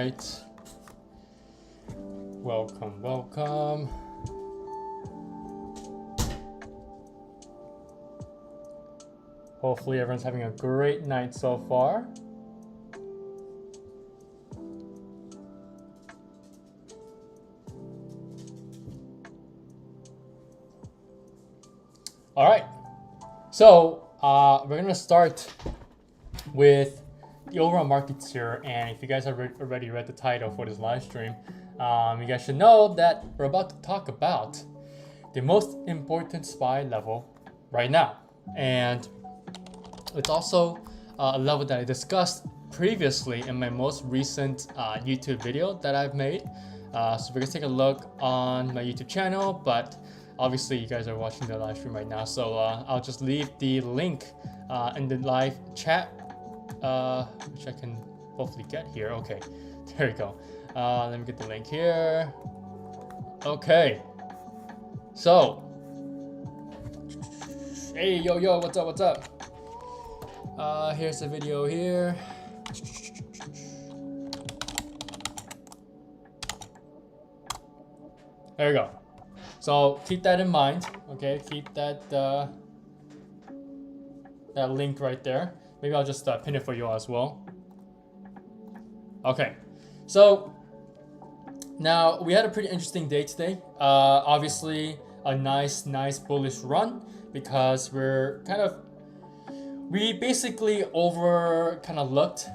right. Welcome, welcome. Hopefully everyone's having a great night so far. All right, so we're gonna start with the overall markets here, and if you guys have already read the title for this live stream, you guys should know that we're about to talk about the most important SPY level right now, and it's also a level that I discussed previously in my most recent YouTube video that I've made. So we're gonna take a look on my YouTube channel, but obviously you guys are watching the live stream right now, so I'll just leave the link in the live chat, which I can hopefully get here. Okay, there you go. Let me get the link here. Okay, so hey, yo, what's up? Here's the video here. There you go. So keep that in mind, okay? Keep that that link right there. Maybe I'll just pin it for you as well. Okay, so now we had a pretty interesting day today. Obviously a nice bullish run, because we basically looked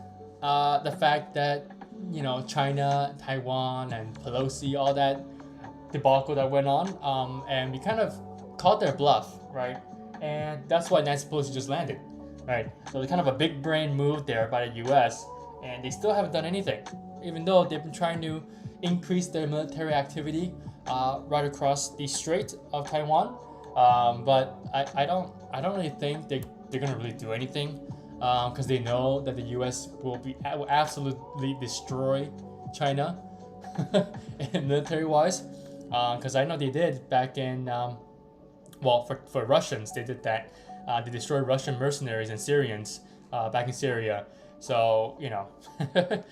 the fact that, you know, China, Taiwan, and Pelosi, all that debacle that went on, and we kind of called their bluff, right? And that's why Nancy Pelosi just landed, right? So it's kind of a big brain move there by the US, and they still haven't done anything, even though they've been trying to increase their military activity right across the Strait of Taiwan. But I don't really think they're gonna really do anything, because they know that the US will absolutely destroy China military-wise. Because I know they did back in, for Russians, they did that. They destroyed Russian mercenaries and Syrians back in Syria. So, you know,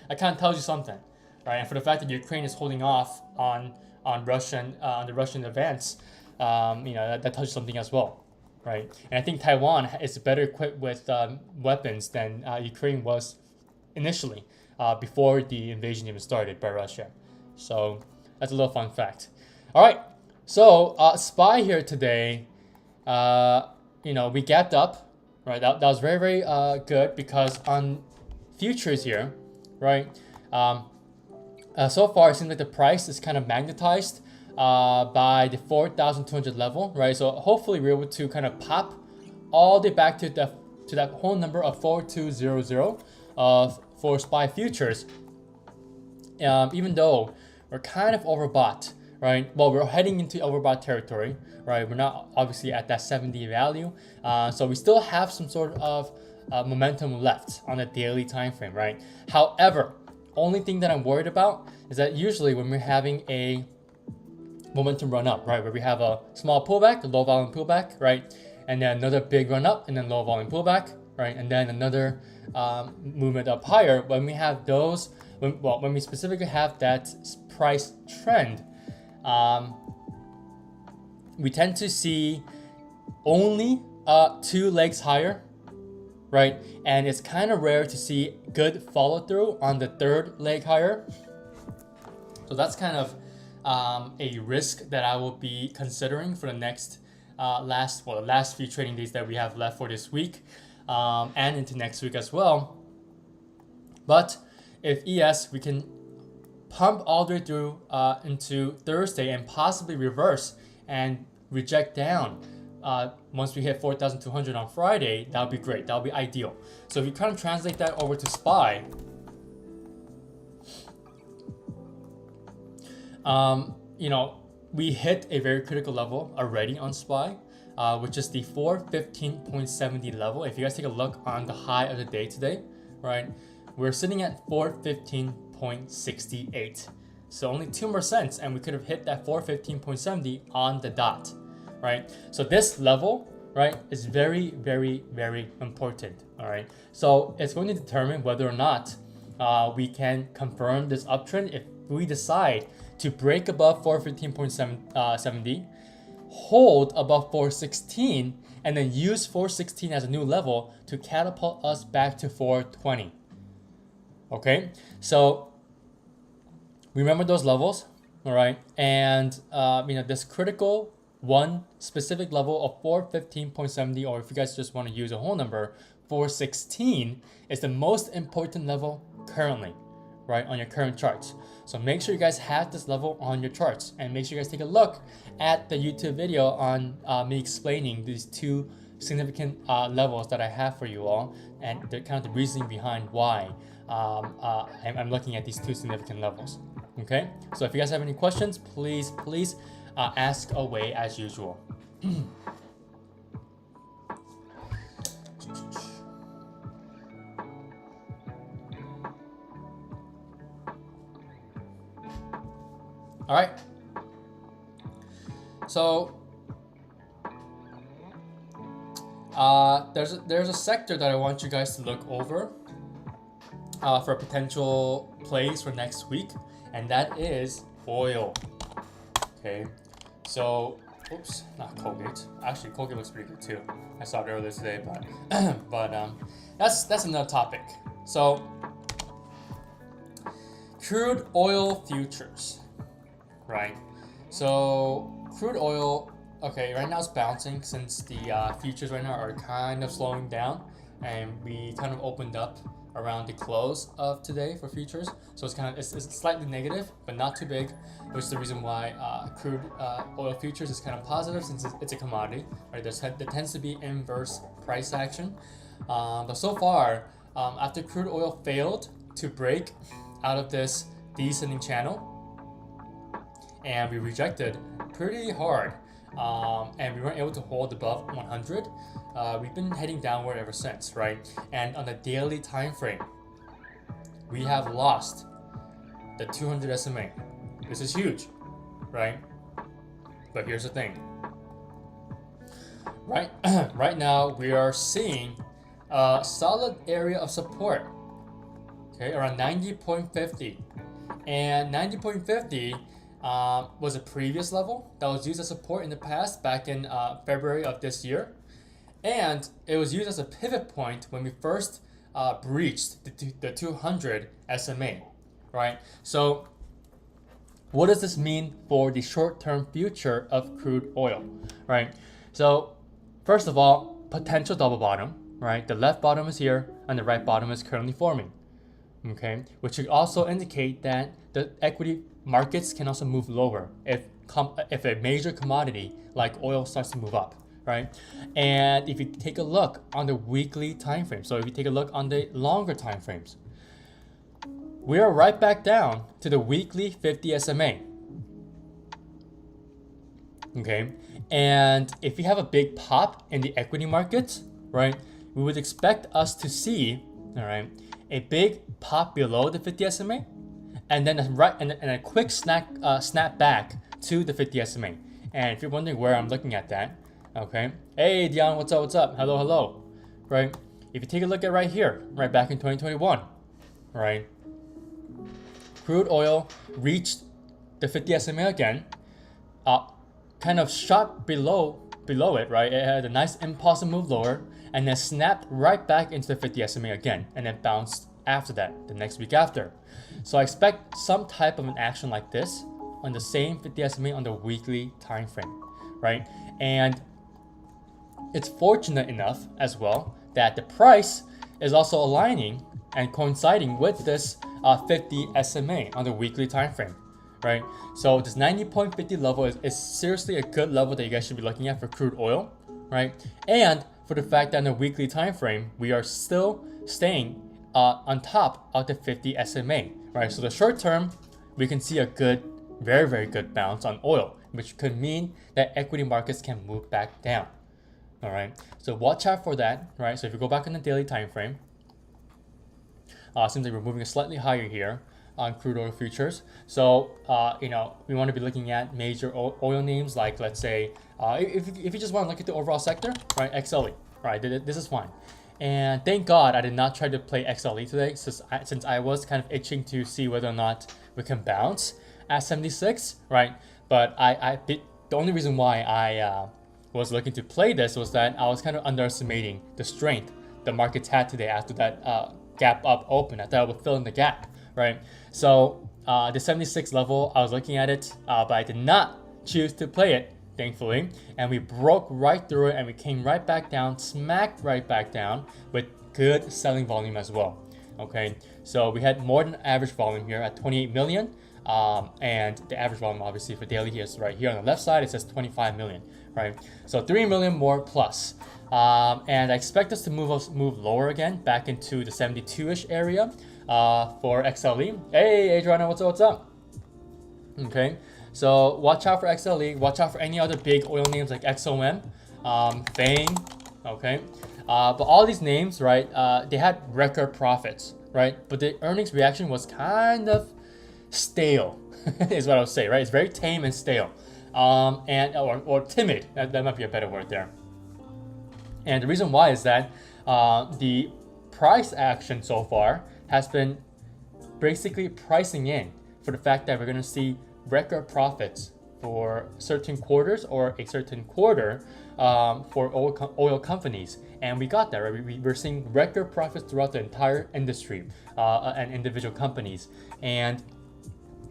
I kind of tells you something, right? And for the fact that Ukraine is holding off on the Russian advance, you know, that tells you something as well, right? And I think Taiwan is better equipped with weapons than Ukraine was initially, before the invasion even started by Russia. So that's a little fun fact. All right, so SPY here today, you know, we gapped up, right? That was very good, because on futures here, right? So far it seems like the price is kind of magnetized by the 4,200 level, right? So hopefully we're able to kind of pop all the way back to that whole number of 4200 for SPY futures, even though we're kind of overbought, right? Well, we're heading into overbought territory, right? We're not obviously at that 70 value, so we still have some sort of momentum left on the daily time frame, right? However, only thing that I'm worried about is that usually when we're having a momentum run up, right, where we have a small pullback, a low volume pullback, right, and then another big run up, and then low volume pullback, right, and then another movement up higher. When we have those, when we specifically have that price trend, we tend to see only 2 legs higher, right? And it's kind of rare to see good follow through on the 3rd leg higher. So that's kind of a risk that I will be considering for the next last few trading days that we have left for this week, and into next week as well. But if we can pump all the way through into Thursday and possibly reverse and reject down once we hit 4,200 on Friday, that would be great. That would be ideal. So if you kind of translate that over to SPY, you know, we hit a very critical level already on SPY, which is the 415.70 level. If you guys take a look on the high of the day today, right, we're sitting at 415.68. So only 2 more cents and we could have hit that 415.70 on the dot, right? So this level, right, is very, very, very important, all right? So it's going to determine whether or not we can confirm this uptrend if we decide to break above 415.70, hold above 416, and then use 416 as a new level to catapult us back to 420. Okay, so remember those levels, all right? And this critical one specific level of 415.70, or if you guys just want to use a whole number, 416 is the most important level currently, right, on your current charts. So make sure you guys have this level on your charts, and make sure you guys take a look at the YouTube video on me explaining these two significant levels that I have for you all, and the kind of the reasoning behind why I'm looking at these two significant levels. Okay, so if you guys have any questions, please ask away as usual. All right, so there's a sector that I want you guys to look over for potential plays for next week, and that is oil. Okay, so oops, not Colgate. Actually, Colgate looks pretty good too. I saw it earlier today, but that's another topic. So crude oil futures, right? So crude oil, okay, right now it's bouncing since the futures right now are kind of slowing down, and we kind of opened up around the close of today for futures, so it's slightly negative, but not too big, which is the reason why crude oil futures is kind of positive since it's a commodity, right? There tends to be inverse price action, but so far, after crude oil failed to break out of this descending channel, and we rejected pretty hard, and we weren't able to hold above 100. We've been heading downward ever since, right? And on the daily time frame, we have lost the 200 SMA. This is huge, right? But here's the thing. Right now, we are seeing a solid area of support, okay, around 90.50. And 90.50 was a previous level that was used as support in the past, back in February of this year. And it was used as a pivot point when we first breached the 200 SMA, right? So what does this mean for the short-term future of crude oil, right? So first of all, potential double bottom, right? The left bottom is here and the right bottom is currently forming, okay? Which would also indicate that the equity markets can also move lower if a major commodity like oil starts to move up, right? And if you take a look on the weekly time frame, so if you take a look on the longer time frames, we are right back down to the weekly 50 SMA. Okay, and if you have a big pop in the equity markets, right, we would expect us to see, all right, a big pop below the 50 SMA, and then a quick snap back to the 50 SMA. And if you're wondering where I'm looking at that, okay, hey Dion, what's up? Hello, right? If you take a look at right here, right back in 2021, right, crude oil reached the 50 SMA again, kind of shot below it, right? It had a nice impulsive move lower, and then snapped right back into the 50 SMA again, and then bounced after that, the next week after. So I expect some type of an action like this on the same 50 SMA on the weekly time frame, right? And it's fortunate enough as well that the price is also aligning and coinciding with this 50 SMA on the weekly time frame, right? So this 90.50 level is seriously a good level that you guys should be looking at for crude oil, right? And for the fact that in the weekly time frame, we are still staying on top of the 50 SMA, right? So the short term, we can see a good, very, very good bounce on oil, which could mean that equity markets can move back down. All right, so watch out for that, right? So if you go back on the daily time frame, seems like we're moving slightly higher here on crude oil futures. So we want to be looking at major oil names like, let's say, if you just want to look at the overall sector, right? XLE, right? This is fine. And thank God I did not try to play XLE today, since I was kind of itching to see whether or not we can bounce at 76, right? But the only reason why I was looking to play this was that I was kind of underestimating the strength the markets had today after that gap up open. I thought it would fill in the gap, right? So the 76 level, I was looking at it, but I did not choose to play it, thankfully. And we broke right through it and we came right back down, smacked right back down with good selling volume as well. Okay, so we had more than average volume here at 28 million. And the average volume obviously for daily is right here on the left side. It says 25 million, right? So 3 million more plus. And I expect us to move lower again, back into the 72-ish area for XLE. Hey, Adriana, what's up? Okay, so watch out for XLE. Watch out for any other big oil names like XOM, Fame. Okay, but all these names, right? They had record profits, right? But the earnings reaction was kind of stale, is what I would say, right? It's very tame and stale, or timid. That might be a better word there. And the reason why is that the price action so far has been basically pricing in for the fact that we're going to see record profits for certain quarters or a certain quarter for oil companies. And we got that, right? We're seeing record profits throughout the entire industry and individual companies. And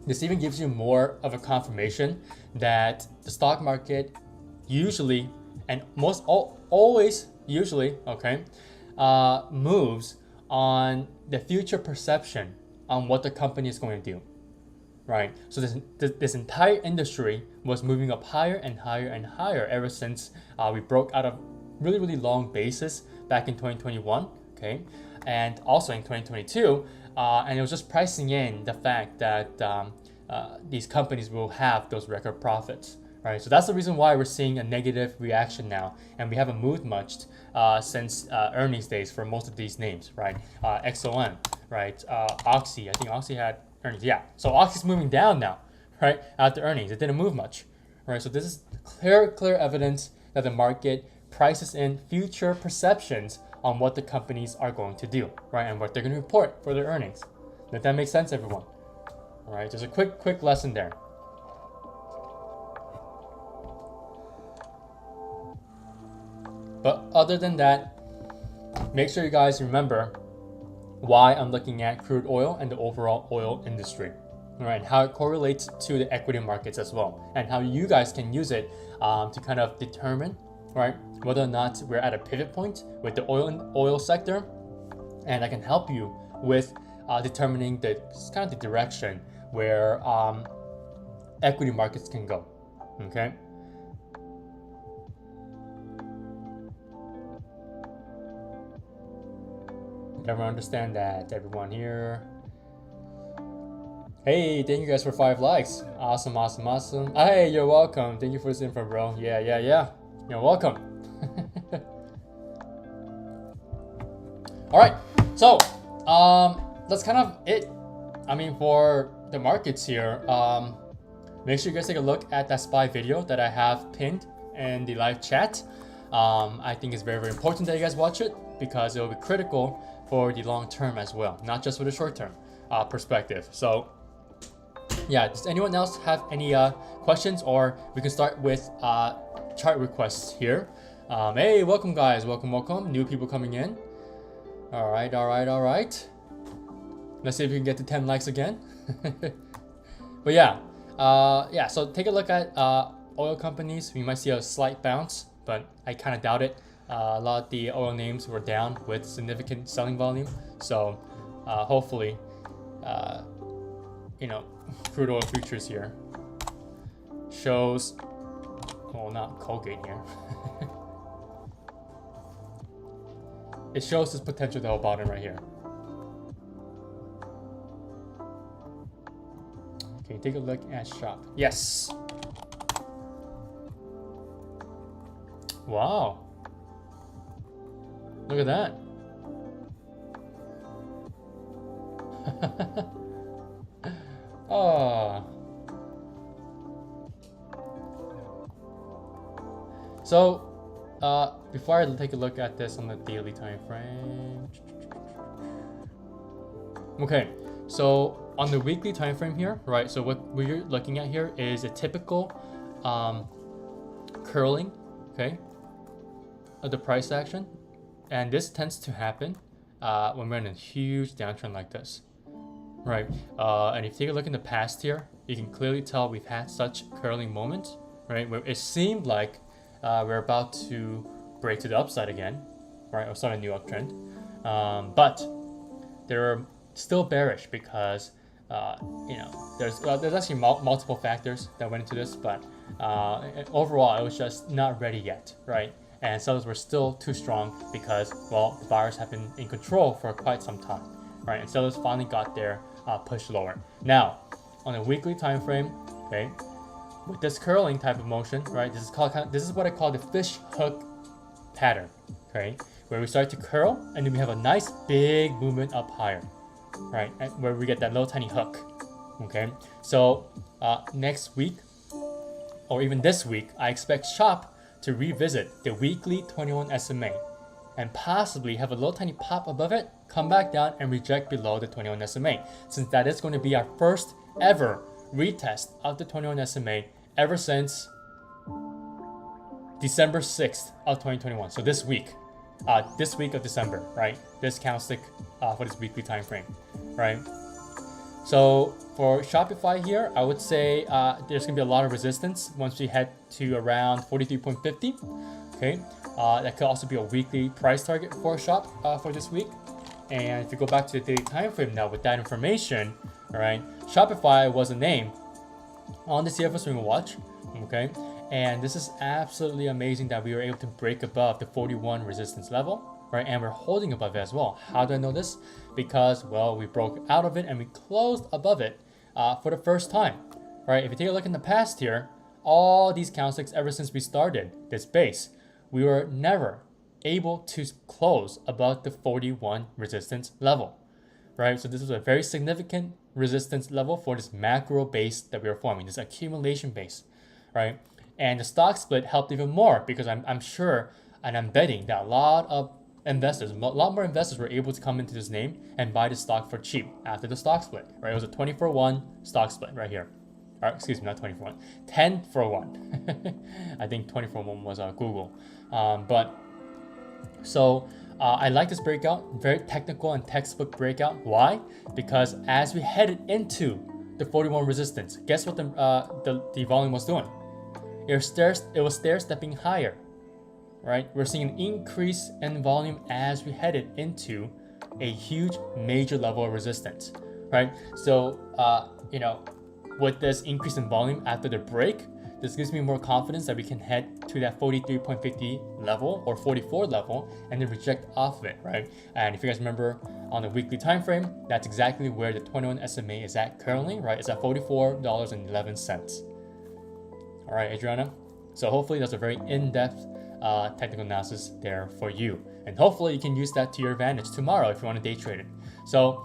this even gives you more of a confirmation that the stock market usually and always usually, okay, moves on the future perception on what the company is going to do, right? So this entire industry was moving up higher and higher and higher ever since we broke out of really long basis back in 2021, okay, and also in 2022, and it was just pricing in the fact that these companies will have those record profits. Right, so that's the reason why we're seeing a negative reaction now, and we haven't moved much since earnings days for most of these names, right? XOM, right? Oxy, I think Oxy had earnings, yeah. So Oxy's moving down now, right? After earnings, it didn't move much, right? So this is clear evidence that the market prices in future perceptions on what the companies are going to do, right? And what they're going to report for their earnings. Does that make sense, everyone? All right, just a quick lesson there. But other than that, make sure you guys remember why I'm looking at crude oil and the overall oil industry, right? And how it correlates to the equity markets as well, and how you guys can use it to kind of determine, right, whether or not we're at a pivot point with the oil sector, and I can help you with determining the kind of the direction where equity markets can go. Okay. Everyone understand that, everyone here. Hey, thank you guys for 5 likes. Awesome. Hey, you're welcome. Thank you for this info, bro. Yeah. You're welcome. All right, so that's kind of it. I mean, for the markets here, make sure you guys take a look at that SPY video that I have pinned in the live chat. I think it's very important that you guys watch it, because it will be critical for the long term as well, not just for the short term perspective. So yeah, does anyone else have any questions, or we can start with chart requests here. Hey, welcome guys, welcome. New people coming in. All right. Let's see if we can get to 10 likes again. But yeah, so take a look at oil companies. We might see a slight bounce, but I kind of doubt it. A lot of the oil names were down with significant selling volume, so hopefully, crude oil futures here shows, well, not Colgate here. It shows this potential double bottom right here. Okay, take a look at shop. Yes. Wow. Look at that. Oh. So before I take a look at this on the daily time frame. Okay, so on the weekly time frame here, right? So what we're looking at here is a typical curling, okay, of the price action, and this tends to happen when we're in a huge downtrend like this, right? And if you take a look in the past here, you can clearly tell we've had such curling moments, right, where it seemed like we're about to break to the upside again, right, or start a new uptrend, but they're still bearish because you know, there's actually multiple factors that went into this, but overall it was just not ready yet, right? And sellers were still too strong because, well, the buyers have been in control for quite some time, right? And sellers finally got their push lower. Now, on a weekly time frame, okay, with this curling type of motion, right? This is what I call the fish hook pattern, okay, where we start to curl and then we have a nice big movement up higher, right? And where we get that little tiny hook, okay. So next week or even this week, I expect SHOP to revisit the weekly 21 SMA and possibly have a little tiny pop above it, come back down and reject below the 21 SMA, since that is going to be our first ever retest of the 21 SMA ever since December 6th of 2021. So this week of December, right? This candlestick for this weekly time frame, right? So for Shopify here, I would say there's gonna be a lot of resistance once we head to around 43.50. Okay, that could also be a weekly price target for Shop for this week. And if you go back to the daily time frame now with that information, all right, Shopify was a name on the CFO Swing Watch. Okay, and this is absolutely amazing that we were able to break above the 41 resistance level. Right, and we're holding above it as well. How do I know this? Because, well, we broke out of it and we closed above it for the first time. Right, if you take a look in the past here, all these candlesticks ever since we started this base, we were never able to close above the 41 resistance level. Right, so this is a very significant resistance level for this macro base that we are forming, this accumulation base, right? And the stock split helped even more because I'm sure and I'm betting that a lot more investors were able to come into this name and buy the stock for cheap after the stock split, right? It was a 20-for-1 stock split right here. Or, excuse me, not 20-for-1, 10-for-1. I think 20-for-1 was Google. I like this breakout, very technical and textbook breakout. Why? Because as we headed into the 41 resistance, guess what the volume was doing? It was stair-stepping higher. Right, we're seeing an increase in volume as we headed into a huge major level of resistance, right? So, you know, with this increase in volume after the break, this gives me more confidence that we can head to that 43.50 level or 44 level and then reject off of it, right? And if you guys remember on the weekly time frame, that's exactly where the 21 SMA is at currently, right? It's at $44.11. All right, Adriana. So hopefully that's a very in-depth technical analysis there for you, and hopefully you can use that to your advantage tomorrow if you want to day trade it. So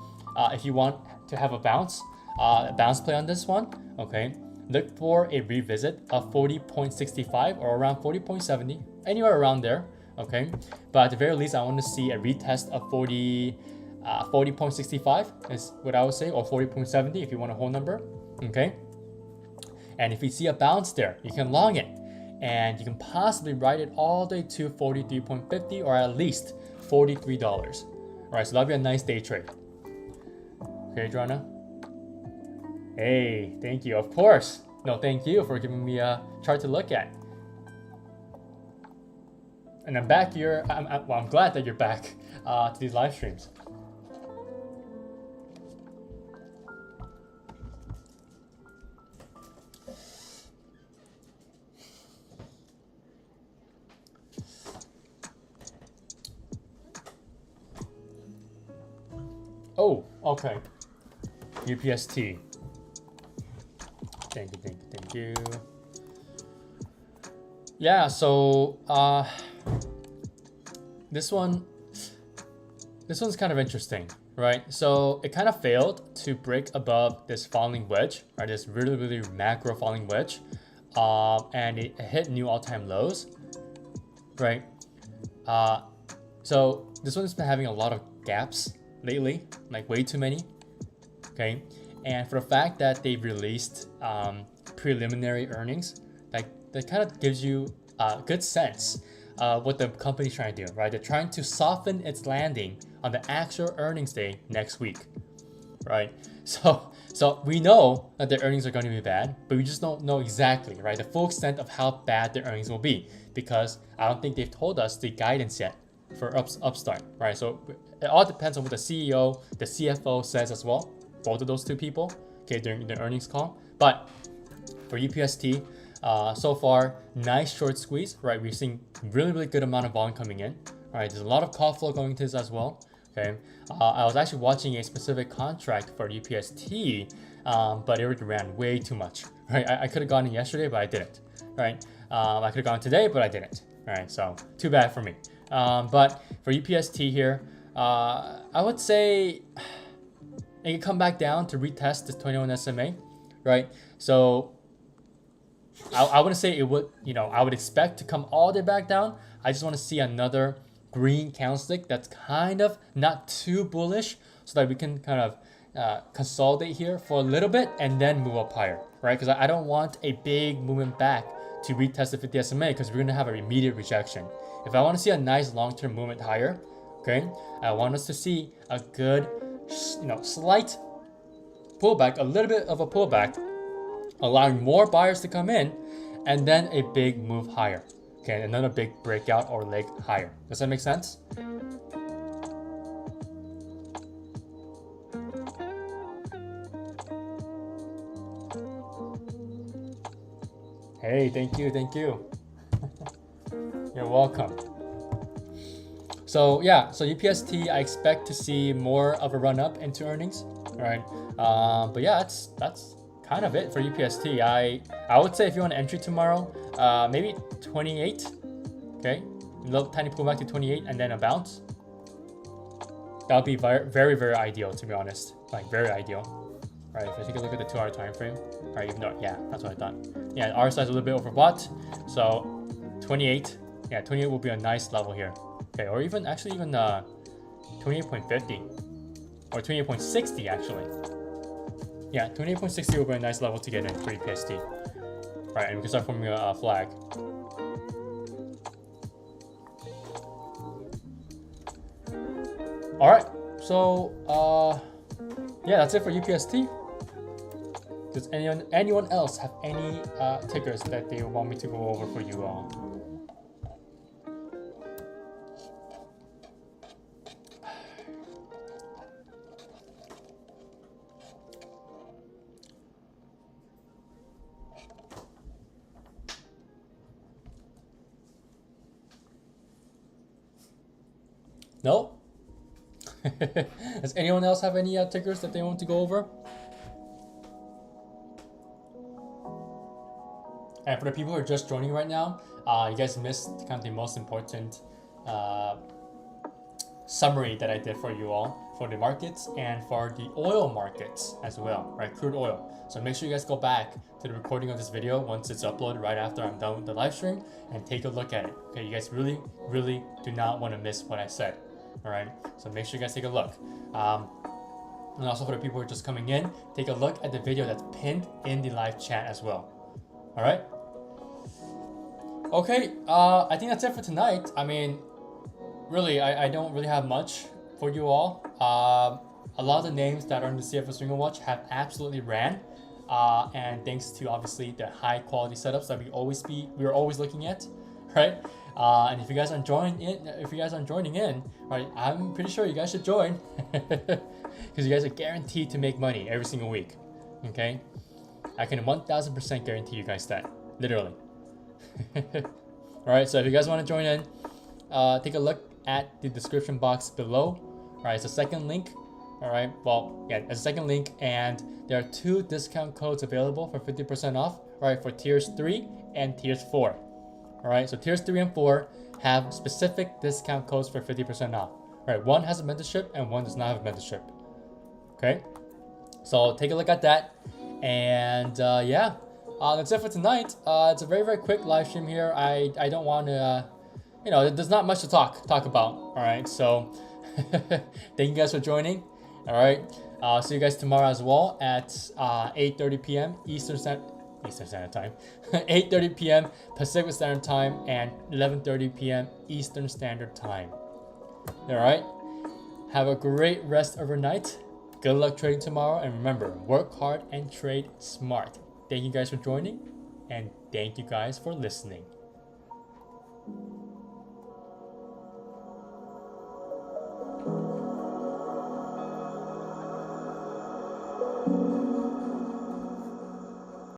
if you want to have a bounce play on this one, okay, look for a revisit of 40.65 or around 40.70, anywhere around there, okay. But at the very least, I want to see a retest of 40.65 is what I would say, or 40.70 if you want a whole number, okay. And if you see a bounce there, you can long it. And you can possibly ride it all the way to 43.50 or at least $43. All right, so that'll be a nice day trade. Okay, Adriana. Hey, thank you. Of course. No, thank you for giving me a chart to look at. And I'm back here. I'm glad that you're back to these live streams. Oh, okay. UPST. Thank you. Yeah, so this one's kind of interesting, right? So it kind of failed to break above this falling wedge, right? This really macro falling wedge, and it hit new all-time lows. right? So this one has been having a lot of gaps lately, like way too many. Okay, and for the fact that they've released preliminary earnings, that kind of gives you a good sense what the company's trying to do, right? They're trying to soften its landing on the actual earnings day next week, right? So we know that their earnings are going to be bad, but we just don't know exactly, right, the full extent of how bad their earnings will be, because I don't think they've told us the guidance yet for Upstart, right? So it all depends on what the CEO, the CFO says as well, both of those two people, okay, during the earnings call. But for UPST, so far, nice short squeeze, right? We're seeing really good amount of volume coming in, right? There's a lot of call flow going to this as well, okay? I was actually watching a specific contract for UPST, but it ran way too much, right? I could have gone in yesterday, but I didn't, right? I could have gone today, but I didn't, right? So too bad for me. But for UPST here, I would say it can come back down to retest this 21 SMA, right? So I wouldn't say it would, I would expect to come all the way back down. I just want to see another green candlestick that's kind of not too bullish, so that we can kind of consolidate here for a little bit and then move up higher, right? Because I don't want a big movement back to retest the 50 SMA, because we're going to have an immediate rejection. If I want to see a nice long-term movement higher, okay, I want us to see a good, slight pullback, a little bit of a pullback, allowing more buyers to come in, and then a big move higher. Okay, another big breakout or leg higher. Does that make sense? Hey, thank you. You're welcome. So yeah, so UPST, I expect to see more of a run up into earnings, right? But yeah, that's kind of it for UPST. I would say if you want to entry tomorrow, maybe 28, okay, a little tiny pullback to 28 and then a bounce. That would be very ideal, to be honest, like very ideal. Right, if I take a look at the 2-hour time frame, right, even though, yeah, that's what I thought. Yeah, RSI is a little bit overbought, so 28, yeah, 28 will be a nice level here. Okay, or even 28.50 or 28.60 actually. Yeah, 28.60 will be a nice level to get in for UPST. Right, and we can start forming a flag. All right, so yeah, that's it for UPST. Does anyone else have any tickers that they want me to go over for you all? No? Does anyone else have any tickers that they want to go over? And for the people who are just joining right now, you guys missed kind of the most important summary that I did for you all for the markets and for the oil markets as well, right? Crude oil. So make sure you guys go back to the recording of this video once it's uploaded right after I'm done with the live stream and take a look at it. Okay, you guys really do not want to miss what I said. All right, so make sure you guys take a look. And also for the people who are just coming in, take a look at the video that's pinned in the live chat as well. All right. Okay, I think that's it for tonight. I mean, really, I don't really have much for you all. A lot of the names that are in the CFO Swinger Watch have absolutely ran, and thanks to obviously the high quality setups that we're always looking at, right? And if you guys aren't joining in, right, I'm pretty sure you guys should join, because you guys are guaranteed to make money every single week. Okay, I can 1000% guarantee you guys that, literally. All right, so if you guys want to join in, take a look at the description box below. All right, it's a second link. All right, well, yeah, it's a second link, and there are 2 discount codes available for 50% off. Right, for tiers 3 and tiers 4. All right, so tiers 3 and 4 have specific discount codes for 50% off. All right, one has a mentorship and one does not have a mentorship. Okay, so take a look at that, and yeah, that's it for tonight. It's a very quick live stream here. I don't want to there's not much to talk about. All right, so thank you guys for joining. All right, see you guys tomorrow as well at 8:30 p.m. Eastern Standard Time, 8:30 p.m. Pacific Standard Time, and 11:30 p.m. Eastern Standard Time. All right, have a great rest of your night. Good luck trading tomorrow, and remember, work hard and trade smart. Thank you guys for joining, and thank you guys for listening.